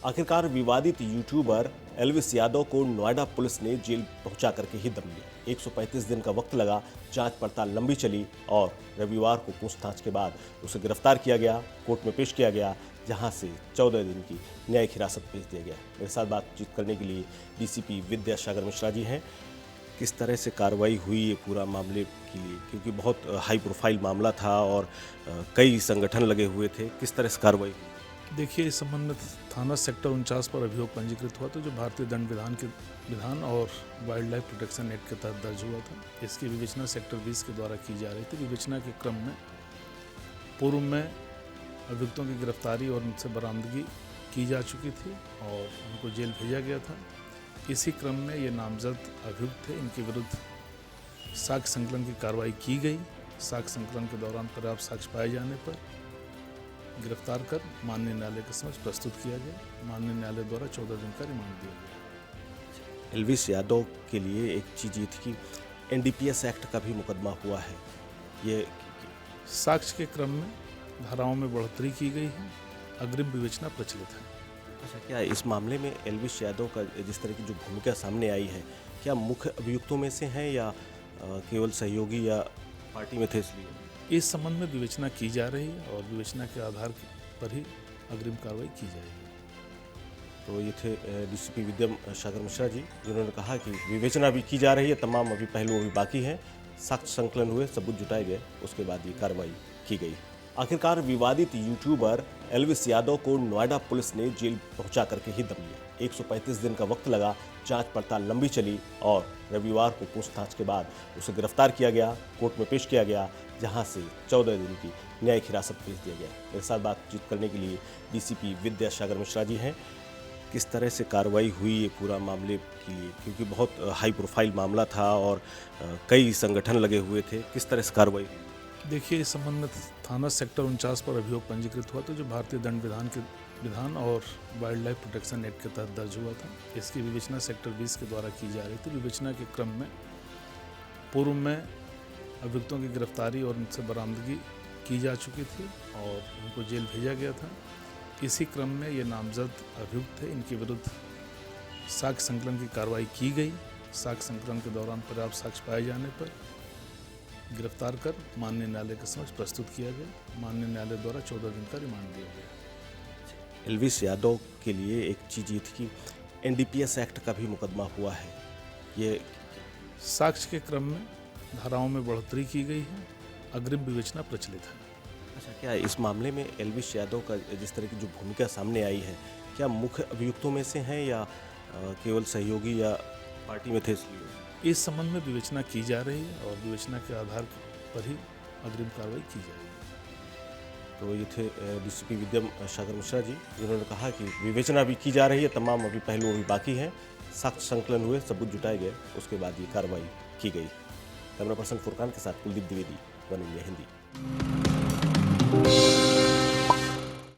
आखिरकार विवादित YouTuber Elvis Yadav को नोएडा पुलिस ने जेल पहुंचा करके ही दम लिया। 135 दिन का वक्त लगा, जांच पड़ताल लंबी चली और रविवार को पूछताछ के बाद उसे गिरफ्तार किया गया, कोर्ट में पेश किया गया, जहां से 14 दिन की न्यायिक हिरासत भेज दिया गया। मेरे साथ बातचीत करने के लिए डीसीपी विद्यासागर मिश्रा जी हैं। किस तरह से कार्रवाई हुई ये पूरा मामले के लिए, क्योंकि बहुत हाई प्रोफाइल मामला था और कई संगठन लगे हुए थे, किस तरह से कार्रवाई हुई? देखिए, इस संबंध में थाना सेक्टर 49 पर अभियोग पंजीकृत हुआ था, जो भारतीय दंड विधान और वाइल्ड लाइफ प्रोटेक्शन एक्ट के तहत दर्ज हुआ था। इसकी विवेचना सेक्टर 20 के द्वारा की जा रही थी। विवेचना के क्रम में पूर्व में अभियुक्तों की गिरफ्तारी और उनसे बरामदगी की जा चुकी थी और उनको जेल भेजा गया था। इसी क्रम में ये नामजद अभियुक्त थे, इनके विरुद्ध साक्ष्य संकलन की कार्रवाई की गई। साक्ष्य संकलन के दौरान पर्याप्त साक्ष्य पाए जाने पर गिरफ्तार कर माननीय न्यायालय के समक्ष प्रस्तुत किया गया। माननीय न्यायालय द्वारा 14 दिन का रिमांड दिया गया। एल्विस यादव के लिए एक चीज़ ये थी कि एनडीपीएस एक्ट का भी मुकदमा हुआ है। ये साक्ष्य के क्रम में धाराओं में बढ़ोतरी की गई है, अग्रिम विवेचना प्रचलित है। अच्छा, क्या इस मामले में एल्विस यादव का जिस तरह की जो भूमिका सामने आई है, क्या मुख्य अभियुक्तों में से हैं या केवल सहयोगी या पार्टी में थे इसलिए? इस संबंध में विवेचना की जा रही है और विवेचना के आधार पर ही अग्रिम कार्रवाई की जाएगी। तो ये थे डीसीपी विद्यासागर मिश्रा जी, जिन्होंने कहा कि विवेचना भी की जा रही है, तमाम अभी पहलू अभी बाकी हैं, साक्ष्य संकलन हुए, सबूत जुटाए गए, उसके बाद ये कार्रवाई की गई। आखिरकार विवादित यूट्यूबर एल्विस यादव को नोएडा पुलिस ने जेल पहुंचा करके ही दम लिया। 135 दिन का वक्त लगा, जांच पड़ताल लंबी चली और रविवार को पूछताछ के बाद उसे गिरफ्तार किया गया, कोर्ट में पेश किया गया, जहां से 14 दिन की न्यायिक हिरासत भेज दिया गया। मेरे साथ बातचीत करने के लिए डीसीपी विद्यासागर मिश्रा जी हैं। किस तरह से कार्रवाई हुई ये पूरा मामले के लिए, क्योंकि बहुत हाई प्रोफाइल मामला था और कई संगठन लगे हुए थे, किस तरह से कार्रवाई हुई? देखिए, इस संबंध में थाना सेक्टर 49 पर अभियोग पंजीकृत हुआ था, जो भारतीय दंड विधान और वाइल्ड लाइफ प्रोटेक्शन एक्ट के तहत दर्ज हुआ था। इसकी विवेचना सेक्टर 20 के द्वारा की जा रही थी। विवेचना के क्रम में पूर्व में अभियुक्तों की गिरफ्तारी और उनसे बरामदगी की जा चुकी थी और उनको जेल भेजा गया था। इसी क्रम में ये नामजद अभियुक्त थे, इनके विरुद्ध साक्ष्य संकलन की कार्रवाई की गई। साक्ष्य संकलन के दौरान पर्याप्त साक्ष्य पाए जाने पर गिरफ्तार कर माननीय न्यायालय के समक्ष प्रस्तुत किया गया। माननीय न्यायालय द्वारा 14 दिन का रिमांड दिया गया। एल्विस यादव के लिए एक चीज़ ये थी कि एनडीपीएस एक्ट का भी मुकदमा हुआ है। ये साक्ष्य के क्रम में धाराओं में बढ़ोतरी की गई है, अग्रिम विवेचना प्रचलित है। अच्छा, क्या इस मामले में एल्विस यादव का जिस तरह की जो भूमिका सामने आई है, क्या मुख्य अभियुक्तों में से हैं या केवल सहयोगी या पार्टी में थे इसलिए? इस संबंध में विवेचना की जा रही है और विवेचना के आधार पर ही अग्रिम कार्रवाई की जाएगी। तो ये थे डीसीपी विद्यासागर मिश्रा जी, जिन्होंने कहा कि विवेचना भी की जा रही है, तमाम अभी पहलू अभी बाकी हैं, साक्ष्य संकलन हुए, सबूत जुटाए गए, उसके बाद ये कार्रवाई की गई। कैमरा पर्सन फुरकान के साथ कुलदीप द्विवेदी, वन इंडिया हिंदी।